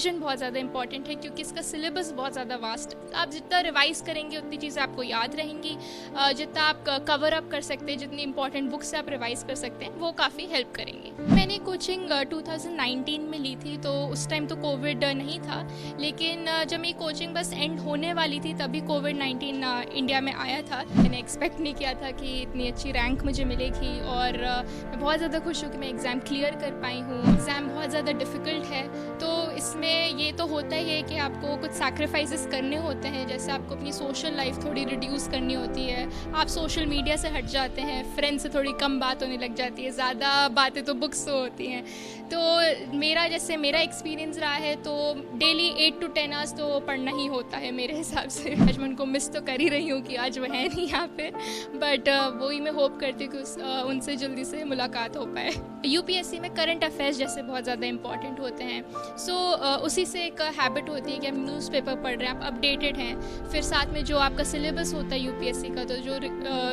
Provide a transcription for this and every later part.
Revision बहुत ज़्यादा important है क्योंकि इसका सिलेबस बहुत ज़्यादा वास्ट है। आप जितना रिवाइज करेंगे उतनी चीज़ें आपको याद रहेंगी। जितना आप कवर अप कर सकते हैं, जितनी इंपॉर्टेंट बुक्स आप रिवाइज कर सकते हैं, वो काफ़ी हेल्प करेंगे। मैंने कोचिंग 2019 में ली थी, तो उस टाइम तो कोविड नहीं था, लेकिन जब मेरी कोचिंग बस एंड होने वाली थी तभी कोविड-19 इंडिया में आया था। मैंने एक्सपेक्ट नहीं किया था कि इतनी अच्छी रैंक मुझे मिलेगी और मैं बहुत ज़्यादा खुश हूँ कि मैं एग्ज़ाम क्लियर कर पाई हूँ। एग्ज़ाम बहुत ज़्यादा डिफ़िकल्ट है, तो इसमें ये तो होता ही है कि आपको कुछ सैक्रिफाइसेस करने होते हैं। जैसे आपको अपनी सोशल लाइफ थोड़ी रिड्यूस करनी होती है, आप सोशल मीडिया से हट जाते हैं, फ्रेंड से थोड़ी कम बात होने लग जाती है, ज़्यादा बातें तो बुक्स से होती हैं। तो मेरा एक्सपीरियंस रहा है, तो डेली 8 to 10 आवर्स तो पढ़ना ही होता है मेरे हिसाब से। आज मैं उनको मिस तो कर ही रही हूँ कि आज वो है नहीं यहाँ पे, बट वही मैं होप करती हूँ कि उनसे जल्दी से मुलाकात हो पाए। यूपीएससी में करंट अफेयर्स जैसे बहुत ज़्यादा इंपॉर्टेंट होते हैं, सो उसी से एक हैबिट होती है कि आप न्यूज़पेपर पढ़ रहे हैं, आप अपडेटेड हैं। फिर साथ में जो आपका सिलेबस होता है यूपीएससी का, तो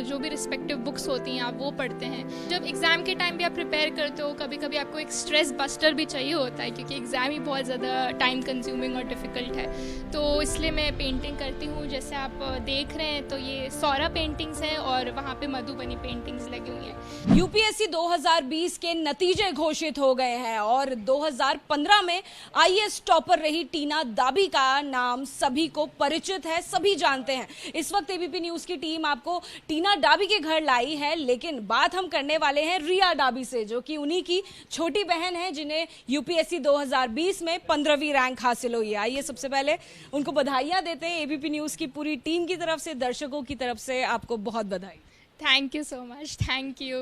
जो भी रिस्पेक्टिव बुक्स होती हैं आप वो पढ़ते हैं। जब एग्ज़ाम के टाइम भी आप प्रिपेयर करते हो, कभी कभी आपको एक स्ट्रेस बस्टर भी चाहिए होता है क्योंकि एग्ज़ाम ही बहुत ज़्यादा टाइम कंज्यूमिंग और डिफ़िकल्ट है। तो इसलिए मैं पेंटिंग करती हूँ। जैसे आप देख रहे हैं तो ये सौरा पेंटिंग्स हैं और वहाँ पे मधुबनी पेंटिंग्स लगी हुई हैं। यूपीएससी 2020 के नतीजे घोषित हो गए हैं और 2015 में आईएएस टॉपर रही टीना डाबी का नाम सभी को परिचित है, सभी जानते हैं। इस वक्त एबीपी न्यूज की टीम आपको टीना डाबी के घर लाई है, लेकिन बात हम करने वाले हैं रिया डाबी से, जो कि उन्हीं की छोटी बहन है जिन्हें यूपीएससी 2020 में 15वीं रैंक हासिल हुई है। आइए सबसे पहले उनको बधाइयां देते हैं। एबीपी न्यूज की पूरी टीम की तरफ से, दर्शकों की तरफ से आपको बहुत बधाई। Thank you so much, thank you.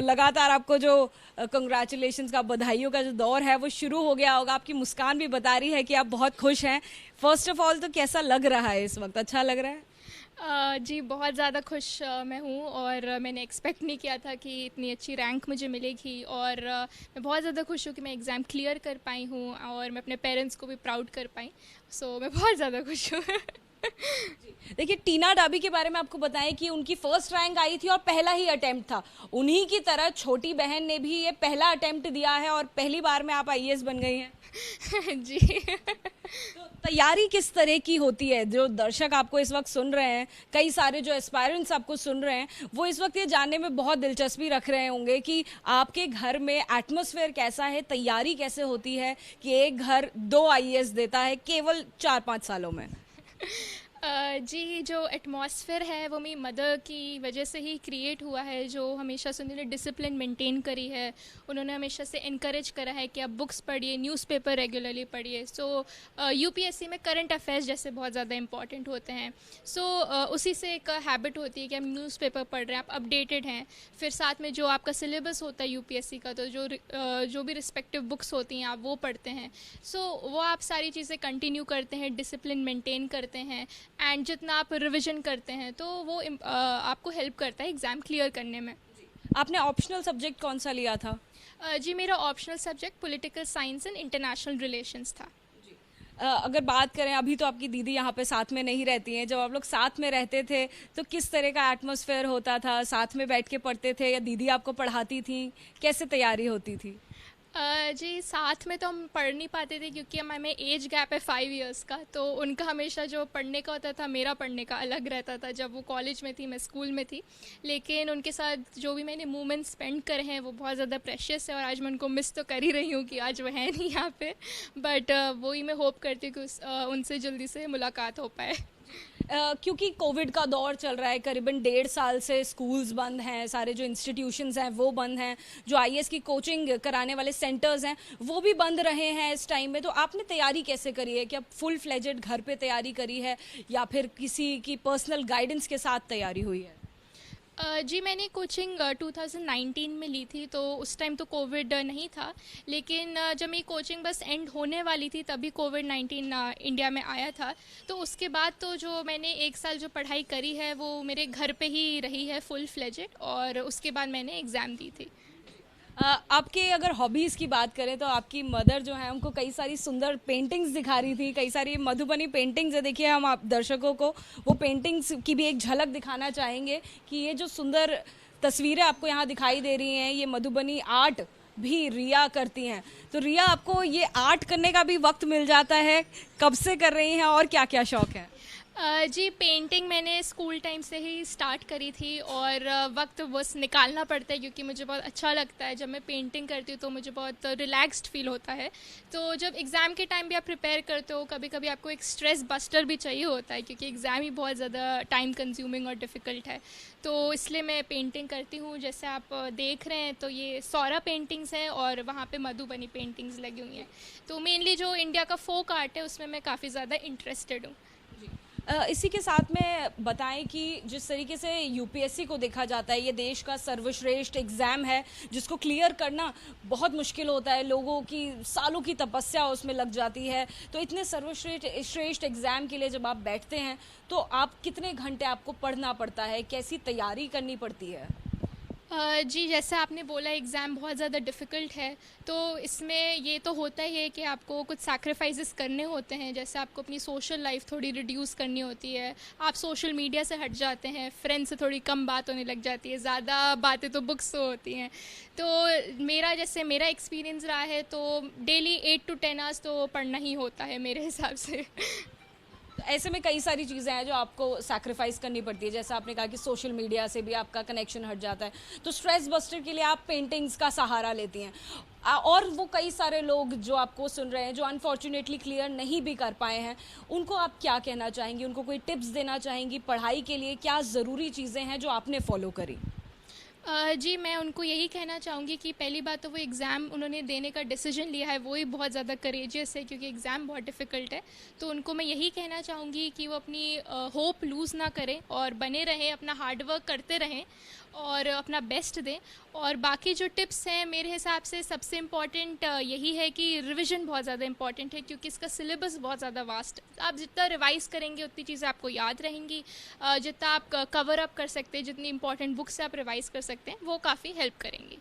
लगातार आपको जो कंग्रेचुलेशंस का, बधाइयों का जो दौर है वो शुरू हो गया होगा। आपकी मुस्कान भी बता रही है कि आप बहुत खुश हैं। फर्स्ट ऑफ ऑल तो कैसा लग रहा है इस वक्त, अच्छा लग रहा है? जी बहुत ज़्यादा खुश मैं हूँ और मैंने एक्सपेक्ट नहीं किया था कि इतनी अच्छी रैंक मुझे मिलेगी और मैं बहुत ज़्यादा खुश हूँ कि मैं एग्ज़ाम क्लियर कर पाई हूँ और मैं अपने पेरेंट्स को भी प्राउड कर पाई। सो मैं बहुत ज़्यादा खुश हूँ। देखिए, टीना डाबी के बारे में आपको बताएं कि उनकी फर्स्ट रैंक आई थी और पहला ही अटेम्प्ट था। उन्हीं की तरह छोटी बहन ने भी ये पहला अटेम्प्ट दिया है और पहली बार में आप आईएएस बन गई हैं। जी। तो तैयारी किस तरह की होती है? जो दर्शक आपको इस वक्त सुन रहे हैं, कई सारे जो एस्पायरेंट्स आपको सुन रहे हैं, वो इस वक्त ये जानने में बहुत दिलचस्पी रख रहे होंगे कि आपके घर में एटमॉस्फेयर कैसा है, तैयारी कैसे होती है कि एक घर 2 आईएएस देता है केवल 4-5 सालों में। जी, जो एटमॉस्फेयर है वो मेरी मदर की वजह से ही क्रिएट हुआ है, जो हमेशा से उन्होंने डिसिप्लिन मेंटेन करी है। उन्होंने हमेशा से इनकरेज करा है कि आप बुक्स पढ़िए, न्यूज़पेपर रेगुलरली पढ़िए। सो यूपीएससी में करंट अफेयर्स जैसे बहुत ज़्यादा इंपॉर्टेंट होते हैं, सो उसी से एक हैबिट होती है कि आप न्यूज़पेपर पढ़ रहे हैं, आप अपडेटेड हैं। फिर साथ में जो आपका सिलेबस होता है यूपीएससी का, तो जो भी रिस्पेक्टिव बुक्स होती हैं आप वो पढ़ते हैं। सो वो आप सारी चीज़ें कंटिन्यू करते हैं, डिसिप्लिन मेंटेन करते हैं एंड जितना आप रिवीजन करते हैं तो वो आपको हेल्प करता है एग्ज़ाम क्लियर करने में। आपने ऑप्शनल सब्जेक्ट कौन सा लिया था? जी, मेरा optional subject political science and international relations था। अगर बात करें, अभी तो आपकी दीदी यहाँ पे साथ में नहीं रहती हैं, जब आप लोग साथ में रहते थे तो किस तरह का एटमॉस्फेयर होता था? साथ में बैठ के पढ़ते थे या दीदी आपको पढ़ाती थी? कैसे तैयारी होती थी? जी, साथ में तो हम पढ़ नहीं पाते थे क्योंकि हमें एज गैप है 5 इयर्स का, तो उनका हमेशा जो पढ़ने का होता था, मेरा पढ़ने का अलग रहता था। जब वो कॉलेज में थी, मैं स्कूल में थी, लेकिन उनके साथ जो भी मैंने मोमेंट्स स्पेंड करे हैं वो बहुत ज़्यादा प्रेशियस है और आज मैं उनको मिस तो कर ही रही हूँ कि आज वो है नहीं यहाँ पे, बट वही मैं होप करती हूँ कि उनसे जल्दी से मुलाकात हो पाए। क्योंकि कोविड का दौर चल रहा है, करीबन 1.5 साल से स्कूल्स बंद हैं, सारे जो इंस्टीट्यूशंस हैं वो बंद हैं, जो आईएएस की कोचिंग कराने वाले सेंटर्स हैं वो भी बंद रहे हैं इस टाइम में। तो आपने तैयारी कैसे करी है? क्या फुल फ्लेजेड घर पे तैयारी करी है या फिर किसी की पर्सनल गाइडेंस के साथ तैयारी हुई है? जी, मैंने कोचिंग 2019 में ली थी, तो उस टाइम तो कोविड नहीं था, लेकिन जब मेरी कोचिंग बस एंड होने वाली थी तभी कोविड-19 इंडिया में आया था। तो उसके बाद तो जो मैंने 1 साल जो पढ़ाई करी है वो मेरे घर पे ही रही है फुल फ्लेजेड, और उसके बाद मैंने एग्ज़ाम दी थी। आपके अगर हॉबीज़ की बात करें तो आपकी मदर जो है उनको कई सारी सुंदर पेंटिंग्स दिखा रही थी, कई सारी मधुबनी पेंटिंग्स है। देखिए, हम आप दर्शकों को वो पेंटिंग्स की भी एक झलक दिखाना चाहेंगे कि ये जो सुंदर तस्वीरें आपको यहाँ दिखाई दे रही हैं, ये मधुबनी आर्ट भी रिया करती हैं। तो रिया, आपको ये आर्ट करने का भी वक्त मिल जाता है? कब से कर रही हैं और क्या क्या शौक है? जी, पेंटिंग मैंने स्कूल टाइम से ही स्टार्ट करी थी और वक्त बस निकालना पड़ता है क्योंकि मुझे बहुत अच्छा लगता है। जब मैं पेंटिंग करती हूँ तो मुझे बहुत रिलैक्स्ड फील होता है। तो जब एग्ज़ाम के टाइम भी आप प्रिपेयर करते हो, कभी कभी आपको एक स्ट्रेस बस्टर भी चाहिए होता है क्योंकि एग्ज़ाम ही बहुत ज़्यादा टाइम कंज्यूमिंग और डिफ़िकल्ट है। तो इसलिए मैं पेंटिंग करती हूँ। जैसे आप देख रहे हैं तो ये सौरा पेंटिंग्स हैं और वहाँ पे मधुबनी पेंटिंग्स लगी हुई हैं। तो मेनली जो इंडिया का फोक आर्ट है उसमें मैं काफ़ी ज़्यादा इंटरेस्टेड हूँ। इसी के साथ में बताएं कि जिस तरीके से यूपीएससी को देखा जाता है, ये देश का सर्वश्रेष्ठ एग्ज़ाम है जिसको क्लियर करना बहुत मुश्किल होता है, लोगों की सालों की तपस्या उसमें लग जाती है। तो इतने सर्वश्रेष्ठ एग्ज़ाम के लिए जब आप बैठते हैं तो आप कितने घंटे आपको पढ़ना पड़ता है, कैसी तैयारी करनी पड़ती है? जी, जैसा आपने बोला एग्ज़ाम बहुत ज़्यादा डिफ़िकल्ट है, तो इसमें ये तो होता ही है कि आपको कुछ सैक्रिफाइसेस करने होते हैं। जैसे आपको अपनी सोशल लाइफ थोड़ी रिड्यूस करनी होती है, आप सोशल मीडिया से हट जाते हैं, फ्रेंड्स से थोड़ी कम बात होने लग जाती है, ज़्यादा बातें तो बुक्स से होती हैं। तो मेरा एक्सपीरियंस रहा है तो डेली 8 to 10 आवर्स तो पढ़ना ही होता है मेरे हिसाब से। ऐसे में कई सारी चीज़ें हैं जो आपको सैक्रिफाइस करनी पड़ती है, जैसा आपने कहा कि सोशल मीडिया से भी आपका कनेक्शन हट जाता है, तो स्ट्रेस बस्टर के लिए आप पेंटिंग्स का सहारा लेती हैं। और वो कई सारे लोग जो आपको सुन रहे हैं जो अनफॉर्चुनेटली क्लियर नहीं भी कर पाए हैं, उनको आप क्या कहना चाहेंगी? उनको कोई टिप्स देना चाहेंगी पढ़ाई के लिए? क्या ज़रूरी चीज़ें हैं जो आपने फॉलो करी? जी, मैं उनको यही कहना चाहूँगी कि पहली बात तो वो एग्ज़ाम उन्होंने देने का डिसीजन लिया है वो ही बहुत ज़्यादा करेजियस है क्योंकि एग्ज़ाम बहुत डिफ़िकल्ट है। तो उनको मैं यही कहना चाहूँगी कि वो अपनी होप लूज़ ना करें और बने रहें, अपना हार्ड वर्क करते रहें और अपना बेस्ट दें। और बाकी जो टिप्स हैं मेरे हिसाब से सबसे इम्पॉर्टेंट यही है कि रिविज़न बहुत ज़्यादा इम्पॉर्टेंट है क्योंकि इसका सिलेबस बहुत ज़्यादा वास्ट है। आप जितना रिवाइज़ करेंगे उतनी चीज़ें आपको याद रहेंगी। जितना आप कवर अप कर सकते हैं, जितनी इंपॉर्टेंट बुक्स से आप रिवाइज़ कर सकते हैं, वो काफ़ी हेल्प करेंगी।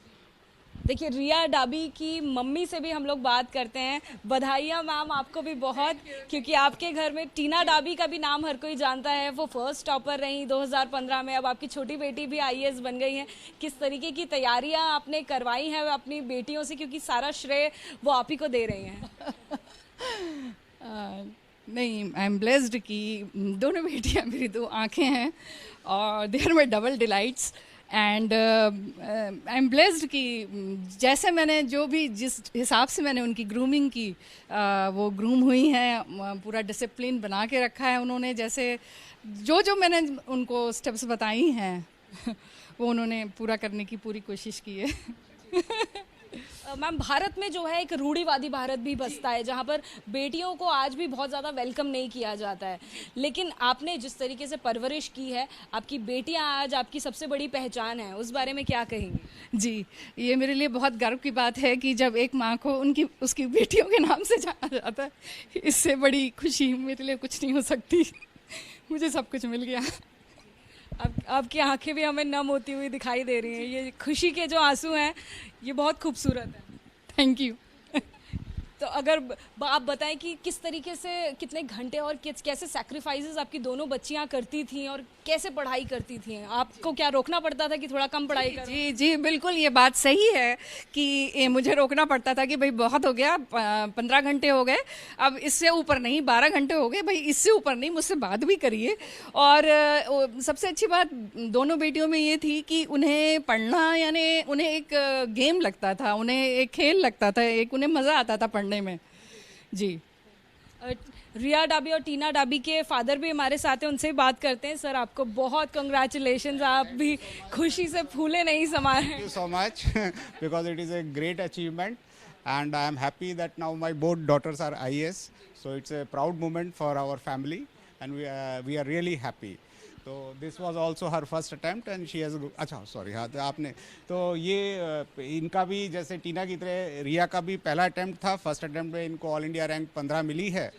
देखिए, रिया डाबी की मम्मी से भी हम लोग बात करते हैं। बधाइयाँ मैम आपको भी बहुत, क्योंकि आपके घर में टीना डाबी का भी नाम हर कोई जानता है। वो फर्स्ट टॉपर रही 2015 में, अब आपकी छोटी बेटी भी आईएएस बन गई है। किस तरीके की तैयारियां आपने करवाई हैं अपनी बेटियों से, क्योंकि सारा श्रेय वो आप ही को दे रही हैं? नहीं, आई एम ब्लेस्ड कि दोनों बेटियां मेरी दो आंखें हैं और they are my double delights. And I am blessed कि जैसे मैंने जो भी जिस हिसाब से मैंने उनकी ग्रूमिंग की, वो ग्रूम हुई हैं, पूरा डिसिप्लिन बना के रखा है उन्होंने। जैसे जो जो मैंने उनको स्टेप्स बताई हैं वो उन्होंने पूरा करने की पूरी कोशिश की है। मैम, भारत में जो है एक रूढ़िवादी भारत भी बसता है जहाँ पर बेटियों को आज भी बहुत ज़्यादा वेलकम नहीं किया जाता है, लेकिन आपने जिस तरीके से परवरिश की है, आपकी बेटियाँ आज आपकी सबसे बड़ी पहचान है, उस बारे में क्या कहेंगी? जी, ये मेरे लिए बहुत गर्व की बात है कि जब एक माँ को उसकी बेटियों के नाम से जाना जाता है, इससे बड़ी खुशी मेरे लिए कुछ नहीं हो सकती। मुझे सब कुछ मिल गया। आपकी आंखें भी हमें नम होती हुई दिखाई दे रही हैं। ये खुशी के जो आंसू हैं ये बहुत खूबसूरत है। Thank you. तो अगर आप बताएं कि किस तरीके से, कितने घंटे और कैसे सैक्रिफाइसेस आपकी दोनों बच्चियां करती थी और कैसे पढ़ाई करती थी? आपको क्या रोकना पड़ता था कि थोड़ा कम पढ़ाई करो? जी जी, बिल्कुल ये बात सही है कि मुझे रोकना पड़ता था कि भाई बहुत हो गया, 15 घंटे हो गए, अब इससे ऊपर नहीं, 12 घंटे हो गए, भाई इससे ऊपर नहीं, मुझसे बात भी करिए। और सबसे अच्छी बात दोनों बेटियों में ये थी कि उन्हें पढ़ना यानी उन्हें एक गेम लगता था, उन्हें एक खेल लगता था, एक उन्हें मज़ा आता था पढ़ने में। जी। रिया डाबी और टीना डाबी के फादर भी हमारे साथ हैं, उनसे ही बात करते हैं। सर, आपको बहुत कंग्रेचुलेशंस, आप भी खुशी से फूले नहीं समा रहे हैं। Thank you so much because it is a great achievement and I am happy that now my both daughters are IAS, so it's a proud moment for our family and we are really happy. तो this was also her first attempt and she has, अच्छा sorry, हाँ, तो आपने तो ये इनका भी जैसे टीना की तरह रिया का भी पहला अटैम्प्ट था। फर्स्ट अटैम्प्ट में इनको ऑल इंडिया रैंक 15 मिली है,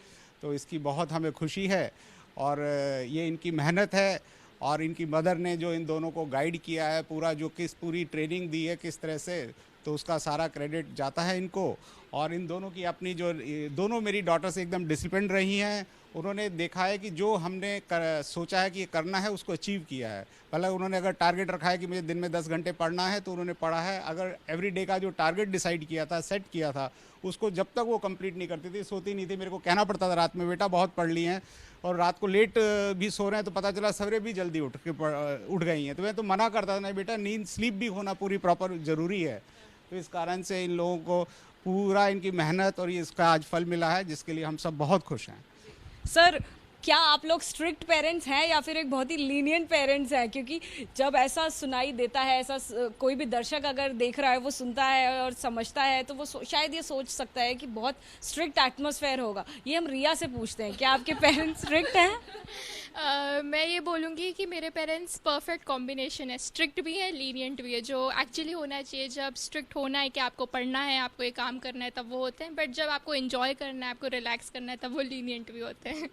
तो इसकी बहुत हमें खुशी है और ये इनकी मेहनत है और इनकी मदर ने जो इन दोनों को गाइड किया है, पूरी ट्रेनिंग दी है किस तरह से, तो उसका सारा क्रेडिट जाता है इनको। और इन दोनों की अपनी जो दोनों मेरी डॉटर्स एकदम डिसिप्लिन रही हैं। उन्होंने देखा है कि जो हमने सोचा है कि करना है उसको अचीव किया है। मतलब उन्होंने अगर टारगेट रखा है कि मुझे दिन में 10 घंटे पढ़ना है तो उन्होंने पढ़ा है। अगर एवरी डे का जो टारगेट डिसाइड किया था, सेट किया था, उसको जब तक वो कंप्लीट नहीं करती थी, सोती नहीं थी, मेरे को कहना पड़ता था रात में, बेटा बहुत पढ़ ली हैं और रात को लेट भी सो रहे हैं, तो पता चला सवेरे भी जल्दी उठ गई हैं। तो मैं तो मना करता था, नहीं बेटा, नींद स्लीप भी होना पूरी प्रॉपर ज़रूरी है। तो इस कारण से इन लोगों को पूरा इनकी मेहनत और ये इसका आज फल मिला है, जिसके लिए हम सब बहुत खुश हैं। सर, क्या आप लोग स्ट्रिक्ट पेरेंट्स हैं या फिर एक बहुत ही लीनियंट पेरेंट्स हैं? क्योंकि जब ऐसा सुनाई देता है, ऐसा कोई भी दर्शक अगर देख रहा है, वो सुनता है और समझता है, तो वो शायद ये सोच सकता है कि बहुत स्ट्रिक्ट एटमॉस्फेयर होगा। ये हम रिया से पूछते हैं, क्या आपके पेरेंट्स स्ट्रिक्ट हैं? मैं ये बोलूँगी कि मेरे पेरेंट्स परफेक्ट कॉम्बिनेशन है, स्ट्रिक्ट भी है, लीनियंट भी है, जो एक्चुअली होना चाहिए। जब स्ट्रिक्ट होना है कि आपको पढ़ना है, आपको ये काम करना है, तब वो होते हैं, बट जब आपको एंजॉय करना है, आपको रिलैक्स करना है, तब वो लीनियंट भी होते हैं।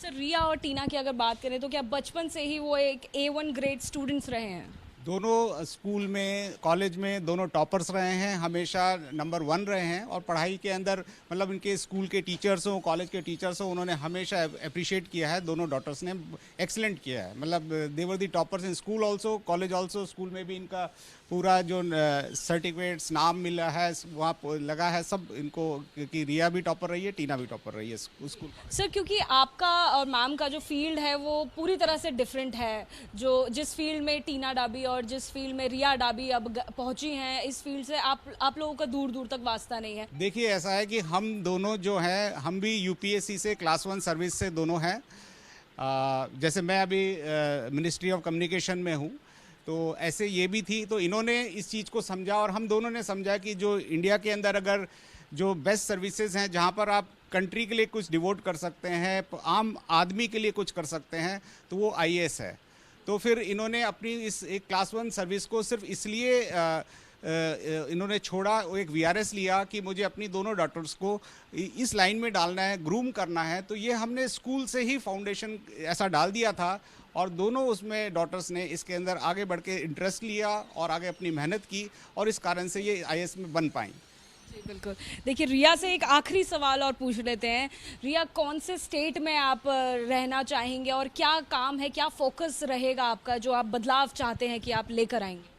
सर, रिया और टीना की अगर बात करें तो क्या बचपन से ही वो एक A1 ग्रेड स्टूडेंट्स रहे हैं? दोनों स्कूल में, कॉलेज में दोनों टॉपर्स रहे हैं, हमेशा नंबर 1 रहे हैं। और पढ़ाई के अंदर मतलब इनके स्कूल के टीचर्स हों, कॉलेज के टीचर्स हों, उन्होंने हमेशा अप्रिशिएट किया है। दोनों डॉटर्स ने एक्सीलेंट किया है, मतलब they were the toppers in school also, college also. School में भी इनका पूरा जो सर्टिफिकेट्स नाम मिला है वहाँ लगा है सब इनको, कि रिया भी टॉपर रही है, टीना भी टॉपर रही है स्कूल। सर, क्योंकि आपका और मैम का जो फील्ड है वो पूरी तरह से डिफरेंट है। जो जिस फील्ड में टीना डाबी और जिस फील्ड में रिया डाबी अब पहुंची हैं, इस फील्ड से आप लोगों का दूर दूर तक वास्ता नहीं है। देखिए, ऐसा है कि हम दोनों जो हैं, हम भी UPSC से क्लास 1 सर्विस से दोनों हैं। जैसे मैं अभी मिनिस्ट्री ऑफ कम्युनिकेशन में हूँ, तो ऐसे ये भी थी। तो इन्होंने इस चीज़ को समझा और हम दोनों ने समझा कि जो इंडिया के अंदर अगर जो बेस्ट सर्विसेज हैं, जहाँ पर आप कंट्री के लिए कुछ डिवोट कर सकते हैं, आम आदमी के लिए कुछ कर सकते हैं, तो वो IAS है। तो फिर इन्होंने अपनी इस एक क्लास 1 सर्विस को सिर्फ इसलिए इन्होंने छोड़ा, एक VRS लिया कि मुझे अपनी दोनों डॉटर्स को इस लाइन में डालना है, ग्रूम करना है। तो ये हमने स्कूल से ही फाउंडेशन ऐसा डाल दिया था और दोनों उसमें डॉटर्स ने इसके अंदर आगे बढ़ के इंटरेस्ट लिया और आगे अपनी मेहनत की और इस कारण से ये IAS में बन पाई। जी बिल्कुल। देखिए, रिया से एक आखिरी सवाल और पूछ लेते हैं। रिया, कौन से स्टेट में आप रहना चाहेंगे और क्या काम है, क्या फोकस रहेगा आपका जो आप बदलाव चाहते हैं कि आप लेकर आएंगे?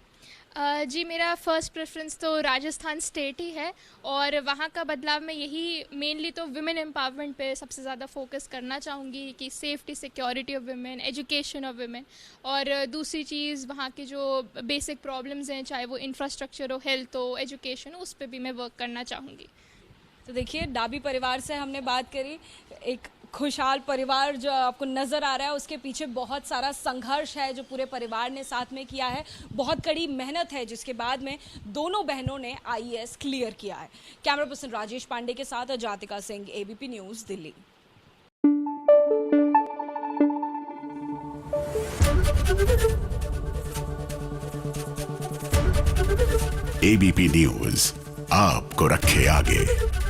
जी, मेरा फर्स्ट प्रेफरेंस तो राजस्थान स्टेट ही है और वहाँ का बदलाव मैं यही मेनली तो वुमेन एम्पावरमेंट पे सबसे ज़्यादा फोकस करना चाहूँगी कि safety, security of women, education of women. और दूसरी चीज़, वहाँ के जो बेसिक प्रॉब्लम्स हैं, चाहे वो इंफ्रास्ट्रक्चर हो, हेल्थ हो, एजुकेशन हो, उस पर भी मैं वर्क करना चाहूँगी। तो देखिए, डाबी परिवार से हमने बात करी। एक खुशहाल परिवार जो आपको नज़र आ रहा है, उसके पीछे बहुत सारा संघर्ष है जो पूरे परिवार ने साथ में किया है, बहुत कड़ी मेहनत है, जिसके बाद में दोनों बहनों ने IAS क्लियर किया है। कैमरा पर्सन राजेश पांडे के साथ Jatika Singh, ABP news, Delhi. ABP news आपको रखे आगे।